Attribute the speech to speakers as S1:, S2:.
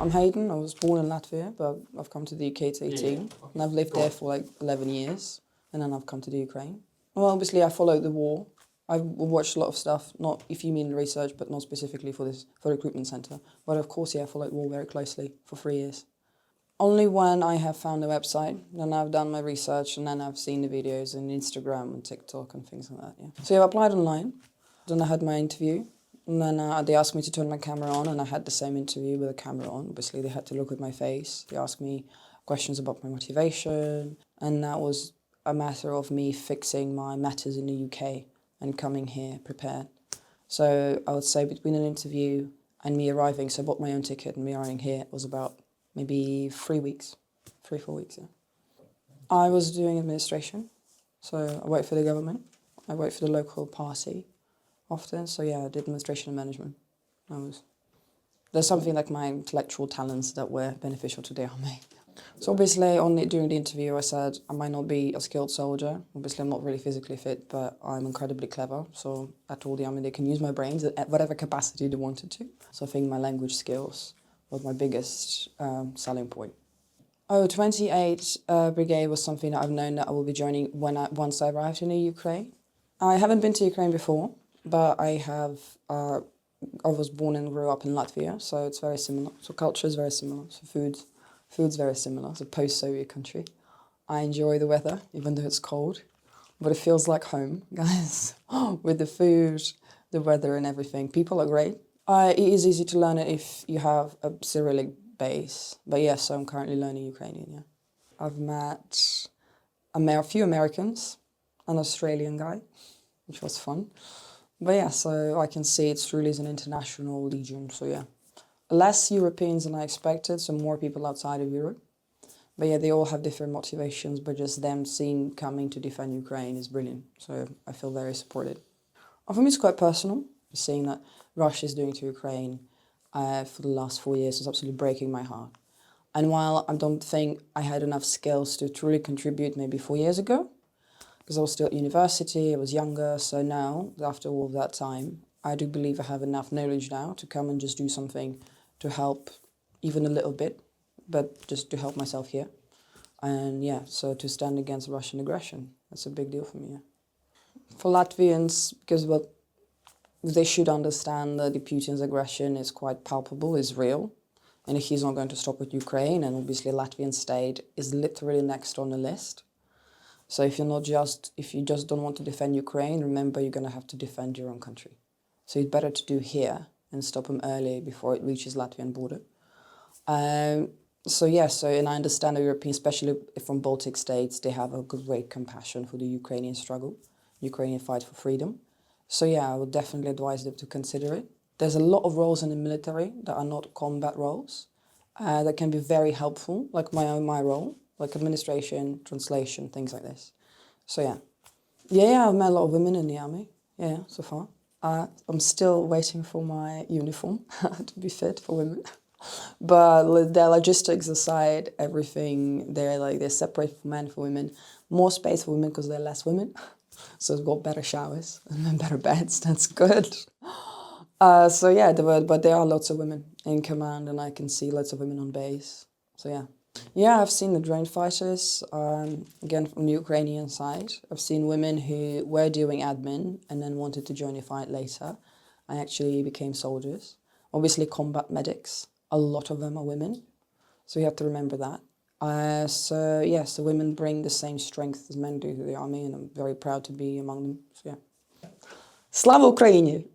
S1: I'm Hayden. I was born in Latvia, but I've come to the UK at 18. And I've lived there for like 11 years. And then I've come to the Ukraine. Well, obviously I followed the war. I've watched a lot of stuff, not if you mean research, but not specifically for recruitment centre. But of course, yeah, I followed the war very closely for 3 years. Only when I have found a website, then I've done my research, and then I've seen the videos on Instagram and TikTok and things like that, yeah. So yeah, I applied online, then I had my interview, and then they asked me to turn my camera on, and I had the same interview with the camera on. Obviously, they had to look at my face. They asked me questions about my motivation, and that was a matter of me fixing my matters in the UK and coming here prepared. So I would say between an interview and me arriving, so I bought my own ticket and me arriving here, was about maybe 3 weeks, 3-4 weeks, yeah. I was doing administration, so I worked for the government. I worked for the local party often, so yeah, I did administration and management. There's something like my intellectual talents that were beneficial to the army. So obviously during the interview I said I might not be a skilled soldier. Obviously I'm not really physically fit, but I'm incredibly clever. So I told the army they can use my brains at whatever capacity they wanted to. So I think my language skills was my biggest selling point. 28 Brigade was something that I've known that I will be joining once I arrived in the Ukraine. I haven't been to Ukraine before, but I was born and grew up in Latvia, so it's very similar. So culture is very similar, so food's very similar. It's a post-Soviet country. I enjoy the weather, even though it's cold, but it feels like home, guys. With the food, the weather and everything. People are great. It is easy to learn it if you have a Cyrillic base. But yes, so I'm currently learning Ukrainian, yeah. I've met a few Americans, an Australian guy, which was fun. But yeah, so I can see it truly is an international legion, so yeah. Less Europeans than I expected, so more people outside of Europe. But yeah, they all have different motivations, but just them coming to defend Ukraine is brilliant. So I feel very supported. For me, it's quite personal. Seeing that Russia is doing to Ukraine for the last 4 years is absolutely breaking my heart. And while I don't think I had enough skills to truly contribute maybe 4 years ago, because I was still at university, I was younger, so now, after all of that time, I do believe I have enough knowledge now to come and just do something to help, even a little bit, but just to help myself here. And yeah, so to stand against Russian aggression, that's a big deal for me, yeah. For Latvians, because they should understand that the Putin's aggression is quite palpable, is real, and he's not going to stop with Ukraine, and obviously Latvian state is literally next on the list. So if you just don't want to defend Ukraine, remember you're going to have to defend your own country. So it's better to do here and stop him early before it reaches Latvian border. And I understand the Europeans, especially from Baltic states, they have a great compassion for the Ukrainian struggle, Ukrainian fight for freedom. So yeah, I would definitely advise them to consider it. There's a lot of roles in the military that are not combat roles that can be very helpful, like my role, like administration, translation, things like this. So yeah. Yeah, I've met a lot of women in the army, yeah, so far. I'm still waiting for my uniform to be fit for women. But the logistics aside, everything, they're separate for men, for women. More space for women because there are less women. So it's got better showers and better beds, that's good. But there are lots of women in command and I can see lots of women on base, so yeah. Yeah, I've seen the drone fighters, again from the Ukrainian side. I've seen women who were doing admin and then wanted to join a fight later. I actually became soldiers. Obviously combat medics, a lot of them are women, so you have to remember that. So women bring the same strength as men do to the army and I'm very proud to be among them, so yeah. Slava Ukraini!